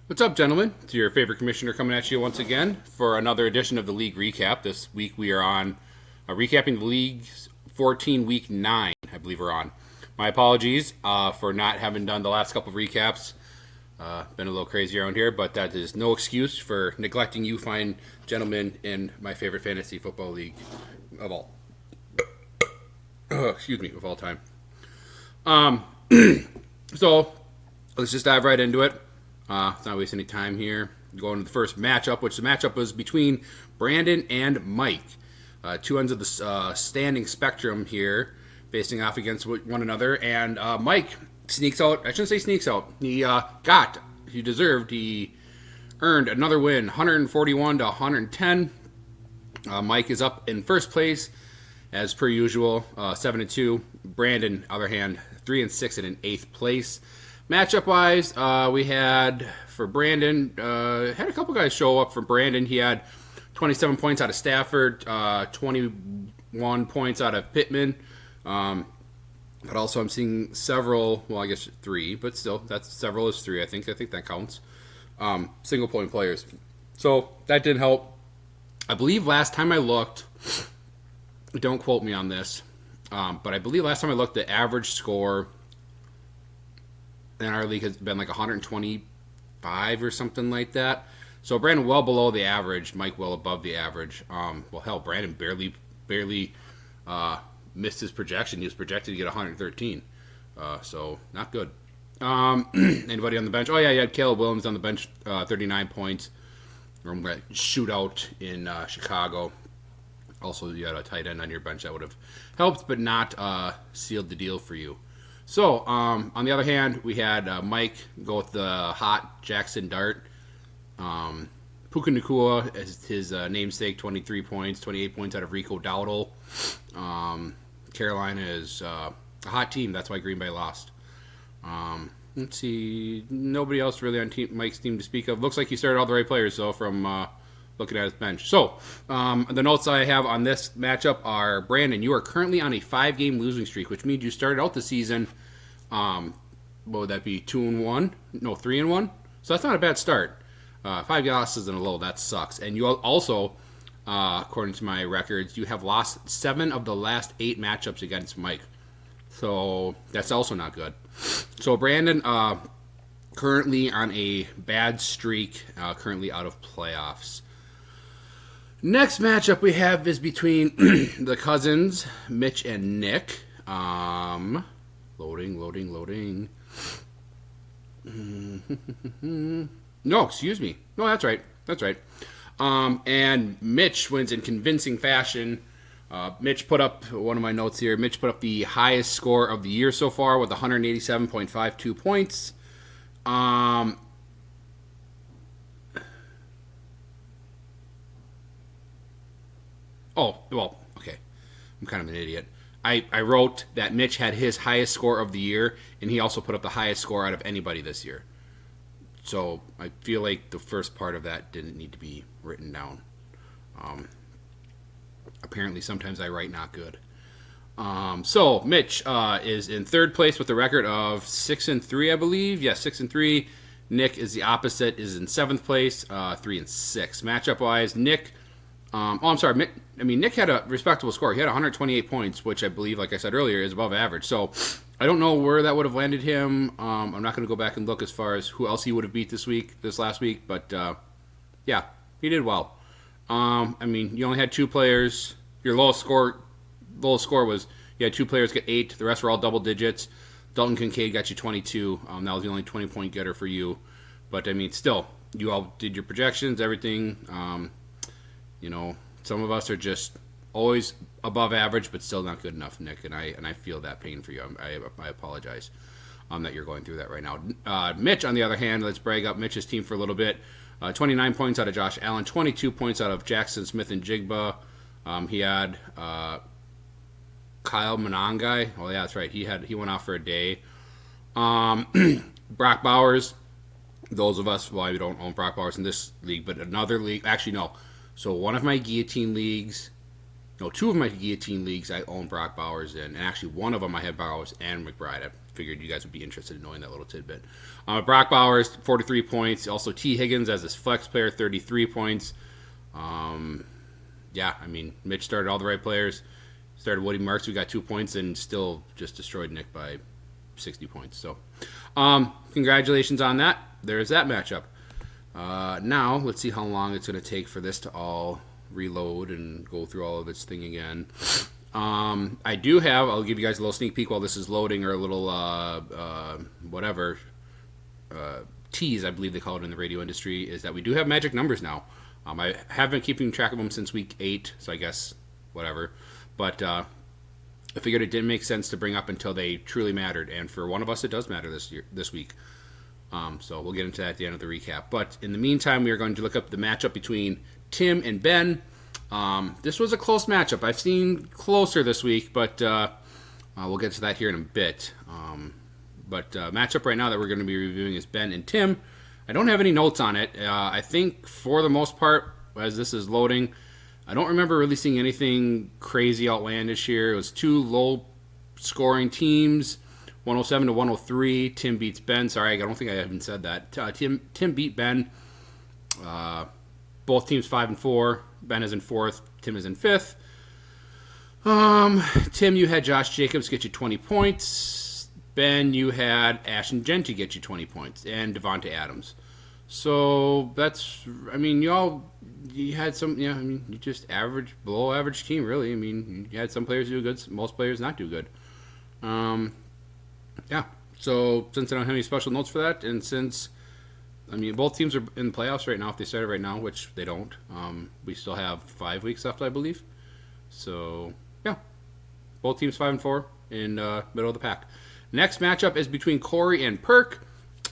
What's up, gentlemen? It's your favorite commissioner coming at you once again for another edition of the league recap. This week we are on recapping the league's 14 week 9, I believe we're on. My apologies for not having done the last couple of recaps. Been a little crazy around here, but that is no excuse for neglecting you fine gentlemen in my favorite fantasy football league of all. Excuse me, of all time. So let's just dive right into it. Let's not waste any time here. Going to the first matchup, which the matchup was between Brandon and Mike. Two ends of the standing spectrum here, facing off against one another. And Mike sneaks out. I shouldn't say sneaks out. He earned another win, 141 to 110. Mike is up in first place, as per usual, 7-2. Brandon, other hand, 3-6 and in 8th place. Matchup wise, we had for Brandon, had a couple guys show up for Brandon. He had 27 points out of Stafford, 21 points out of Pittman. But also I'm seeing several, well, I guess 3, but still, that's several is 3, I think that counts. Single point players. So that didn't help. I believe last time I looked, don't quote me on this, but I believe last time I looked, the average score in our league has been like 125 or something like that. So Brandon well below the average, Mike well above the average. Well, hell, Brandon barely missed his projection. He was projected to get 113. So not good. Anybody on the bench? Oh yeah, you had Caleb Williams on the bench, 39 points. From that shootout in Chicago. Also, you had a tight end on your bench that would have helped, but not sealed the deal for you. So, on the other hand, we had Mike go with the hot Jackson Dart. Puka Nacua as his namesake, 23 points, 28 points out of Rico Dowdle. Carolina is a hot team. That's why Green Bay lost. Let's see. Nobody else really on Mike's team to speak of. Looks like he started all the right players, though, from looking at his bench. So, the notes I have on this matchup are, Brandon, you are currently on a 5-game losing streak, which means you started out the season, what would that be, 2-1? No, 3-1? So that's not a bad start. 5 losses in a low, that sucks. And you also, according to my records, you have lost 7 of the last 8 matchups against Mike. So that's also not good. So Brandon, currently on a bad streak, currently out of playoffs. Next matchup we have is between the cousins, Mitch and Nick. Loading. No, excuse me. No, that's right. And Mitch wins in convincing fashion. Mitch put up, one of my notes here, Mitch put up the highest score of the year so far with 187.52 points. Oh, well, okay. I'm kind of an idiot. I wrote that Mitch had his highest score of the year, and he also put up the highest score out of anybody this year. So I feel like the first part of that didn't need to be written down. Apparently, sometimes I write not good. So Mitch is in third place with a record of 6-3, I believe. Yeah, 6-3. Nick is the opposite, is in 7th place, 3-6. Matchup wise, Nick. Nick had a respectable score. He had 128 points, which I believe, like I said earlier, is above average. So I don't know where that would have landed him. I'm not going to go back and look as far as who else he would have beat this last week, but yeah, he did well. You only had 2 players. Your lowest score was you had 2 players get 8. The rest were all double digits. Dalton Kincaid got you 22. That was the only 20-point getter for you. But still, you all did your projections, everything. Some of us are just always above average, but still not good enough, Nick. And I feel that pain for you. I apologize that you're going through that right now. Mitch, on the other hand, let's brag up Mitch's team for a little bit. 29 points out of Josh Allen, 22 points out of Jackson Smith and Jigba. He had Kyle Monangai. Oh yeah, that's right. He went off for a day. Brock Bowers. Those of us, well, we don't own Brock Bowers in this league, but another league. Actually, no. So two of my guillotine leagues, I own Brock Bowers in, and actually one of them I had Bowers and McBride. figured you guys would be interested in knowing that little tidbit. Brock Bowers, 43 points. Also T. Higgins as his flex player, 33 points. Yeah, I mean, Mitch started all the right players. Started Woody Marks, who got 2 points, and still just destroyed Nick by 60 points. So, congratulations on that. There's that matchup. Now, let's see how long it's going to take for this to all reload and go through all of its thing again. I do have, I'll give you guys a little sneak peek while this is loading, or a little, tease, I believe they call it in the radio industry, is that we do have magic numbers now. I have been keeping track of them since week 8, so I guess whatever. But I figured it didn't make sense to bring up until they truly mattered, and for one of us, it does matter this week. So we'll get into that at the end of the recap. But in the meantime, we are going to look up the matchup between Tim and Ben. This was a close matchup. I've seen closer this week, but we'll get to that here in a bit. But matchup right now that we're going to be reviewing is Ben and Tim. I don't have any notes on it. I think for the most part, as this is loading, I don't remember really seeing anything crazy outlandish here. It was 2 low-scoring teams, 107 to 103. Tim beats Ben. Sorry, I don't think I even said that. Tim beat Ben. Both teams 5-4. Ben is in 4th. Tim is in 5th. Tim, you had Josh Jacobs get you 20 points. Ben, you had Ashton Genty get you 20 points, and Devontae Adams. So that's, I mean, you had some, yeah, I mean, you just below average team, really. I mean, you had some players do good, most players not do good. Yeah, so since I don't have any special notes for that, and since, I mean, both teams are in the playoffs right now, if they started right now, which they don't, we still have 5 weeks left, I believe. So, yeah, both teams 5-4 in middle of the pack. Next matchup is between Corey and Perk,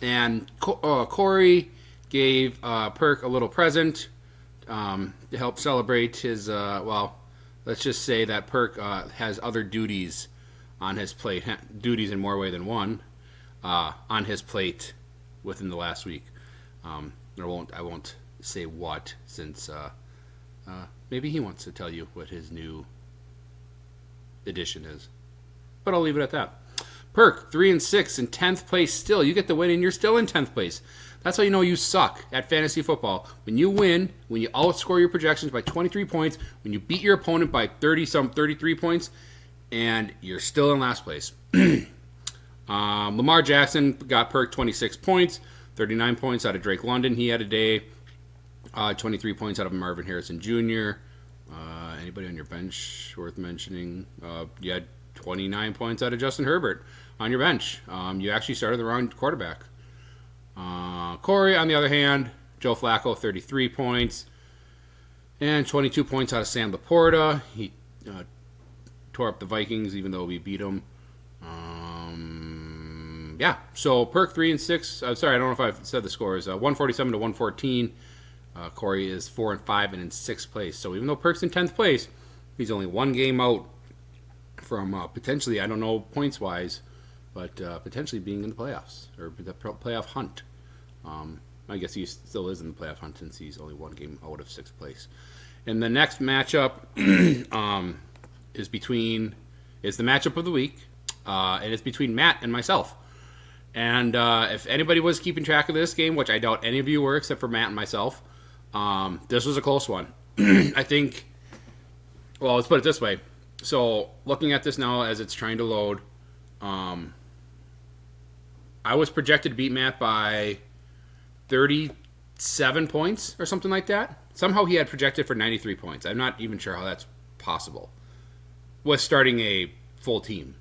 and Corey gave Perk a little present to help celebrate his, well, let's just say that Perk has other duties on his plate, duties in more way than one, on his plate within the last week. I won't say what, since maybe he wants to tell you what his new addition is. But I'll leave it at that. Perk, 3-6 in 10th place still. You get the win and you're still in 10th place. That's how you know you suck at fantasy football. When you win, when you outscore your projections by 23 points, when you beat your opponent by 33 points, and you're still in last place. Lamar Jackson got Perk 26 points, 39 points out of Drake London. He had a day. 23 points out of Marvin Harrison Jr. Anybody on your bench worth mentioning? You had 29 points out of Justin Herbert on your bench. You actually started the wrong quarterback. Corey, on the other hand, Joe Flacco, 33 points. And 22 points out of Sam Laporta. He tore up the Vikings, even though we beat them. Yeah, so Perk 3-6. I'm sorry, I don't know if I've said the scores. 147 to 114. Corey is 4-5 and in 6th place. So even though Perk's in 10th place, he's only one game out from potentially, I don't know points-wise, but potentially being in the playoffs, or the playoff hunt. I guess he still is in the playoff hunt since he's only one game out of 6th place. And the next matchup is the matchup of the week, and it's between Matt and myself. And if anybody was keeping track of this game, which I doubt any of you were except for Matt and myself, this was a close one. I think, well, let's put it this way. So looking at this now as it's trying to load, I was projected to beat Matt by 37 points or something like that. Somehow he had projected for 93 points. I'm not even sure how that's possible with starting a full team.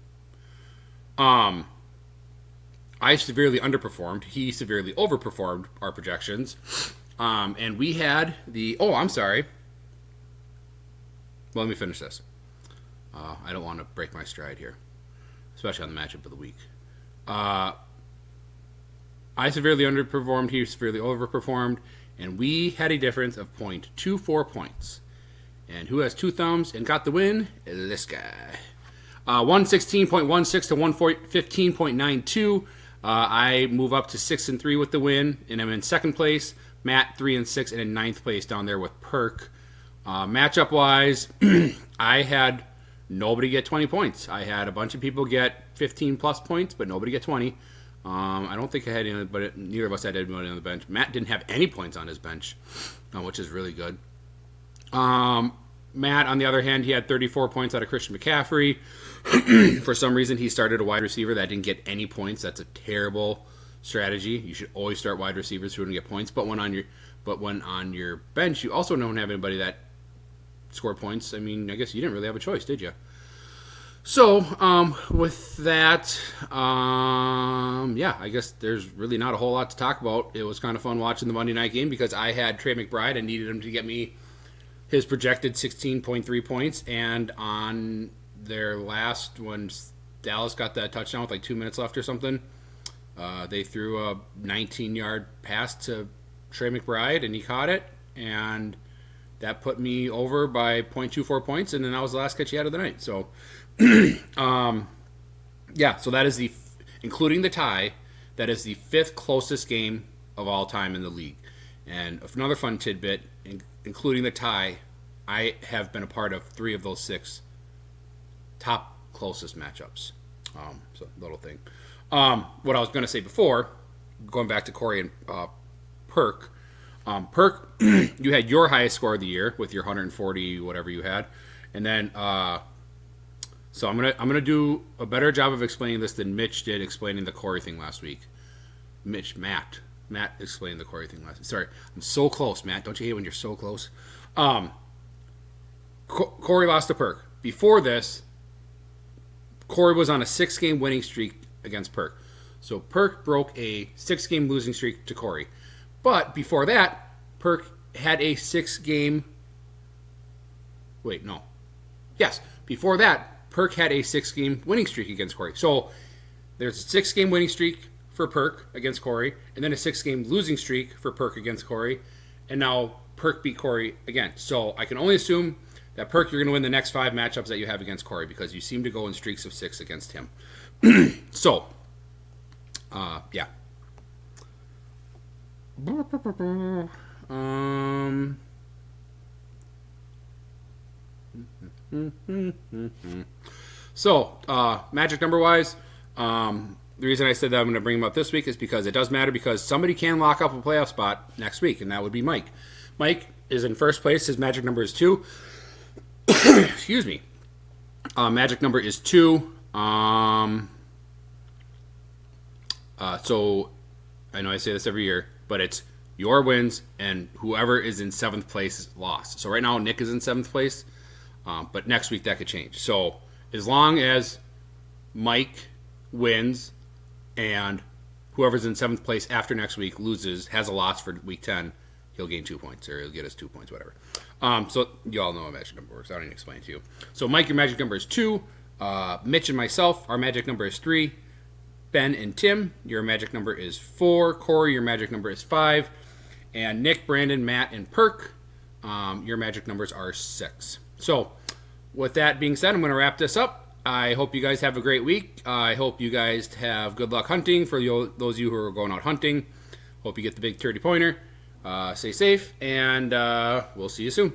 I severely underperformed. He severely overperformed our projections. And we had I'm sorry. Well, let me finish this. I don't want to break my stride here, especially on the matchup of the week. I severely underperformed. He severely overperformed. And we had a difference of 0.24 points. And who has 2 thumbs and got the win? This guy. 116.16 to 115.92. I move up to 6-3 with the win, and I'm in 2nd place. Matt 3-6 and in 9th place down there with Perk. Matchup wise, I had nobody get 20 points. I had a bunch of people get 15 plus points, but nobody get 20. I don't think I had any, but neither of us had anybody on the bench. Matt didn't have any points on his bench, which is really good. Matt, on the other hand, he had 34 points out of Christian McCaffrey. For some reason, he started a wide receiver that didn't get any points. That's a terrible strategy. You should always start wide receivers who don't get points. But when on your bench, you also don't have anybody that scored points. I mean, I guess you didn't really have a choice, did you? So, with that, I guess there's really not a whole lot to talk about. It was kind of fun watching the Monday night game because I had Trey McBride and needed him to get me his projected 16.3 points. And on their last, when Dallas got that touchdown with like 2 minutes left or something, they threw a 19-yard pass to Trey McBride, and he caught it, and that put me over by 0.24 points, and then that was the last catch he had of the night. So, so that is including the tie, that is the 5th closest game of all time in the league. And another fun tidbit, including the tie, I have been a part of 3 of those 6 top closest matchups. So, little thing. What I was going to say before, going back to Corey and Perk. Perk, you had your highest score of the year with your 140, whatever you had. And then, so I'm gonna do a better job of explaining this than Mitch did explaining the Corey thing last week. Matt explained the Corey thing last week. Sorry, I'm so close, Matt. Don't you hate when you're so close? Corey lost to Perk. Before this, Corey was on a 6-game winning streak against Perk. So Perk broke a 6-game losing streak to Corey. But before that, Perk had a 6-game... Wait, no. Yes, before that, Perk had a 6-game winning streak against Corey. So there's a 6-game winning streak for Perk against Corey, and then a 6-game losing streak for Perk against Corey, and now Perk beat Corey again. So I can only assume that Perk, you're going to win the next 5 matchups that you have against Corey because you seem to go in streaks of 6 against him. So, yeah. So, magic number wise, the reason I said that I'm going to bring him up this week is because it does matter because somebody can lock up a playoff spot next week, and that would be Mike. Mike is in first place. His magic number is 2. Excuse me. Magic number is 2. So I know I say this every year, but it's your wins and whoever is in 7th place lost. So right now Nick is in 7th place, but next week that could change. So as long as Mike wins and whoever's in 7th place after next week loses, has a loss for week 10, he'll gain 2 points or he'll get us 2 points, whatever. So you all know how magic number works. I don't need to explain it to you. So Mike, your magic number is 2. Mitch and myself, our magic number is 3. Ben and Tim, your magic number is 4. Corey, your magic number is 5. And Nick, Brandon, Matt, and Perk, your magic numbers are 6. So with that being said, I'm going to wrap this up. I hope you guys have a great week. I hope you guys have good luck hunting for those of you who are going out hunting. Hope you get the big 30-pointer. Stay safe, and we'll see you soon.